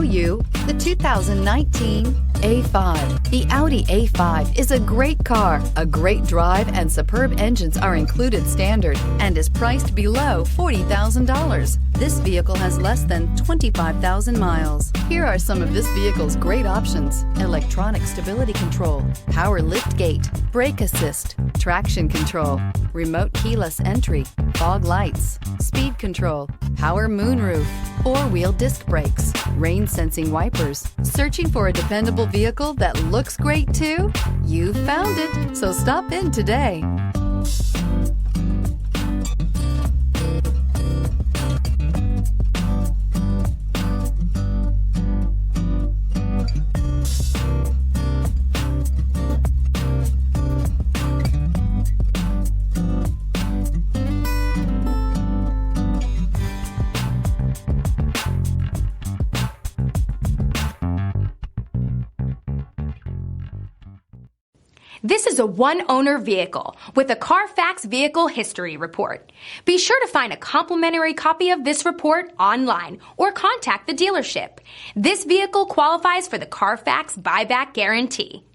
you the 2019 A5. The Audi A5 is a great car. A great drive and superb engines are included standard and is priced below $40,000. This vehicle has less than 25,000 miles. Here are some of this vehicle's great options: electronic stability control, power lift gate, brake assist, traction control, remote keyless entry, fog lights, speed control, power moonroof, four-wheel disc brakes, rain sensing wipers. Searching for a dependable vehicle that looks great too? You found it, so stop in today. This is a one-owner vehicle with a Carfax Vehicle History Report. Be sure to find a complimentary copy of this report online or contact the dealership. This vehicle qualifies for the Carfax Buyback Guarantee.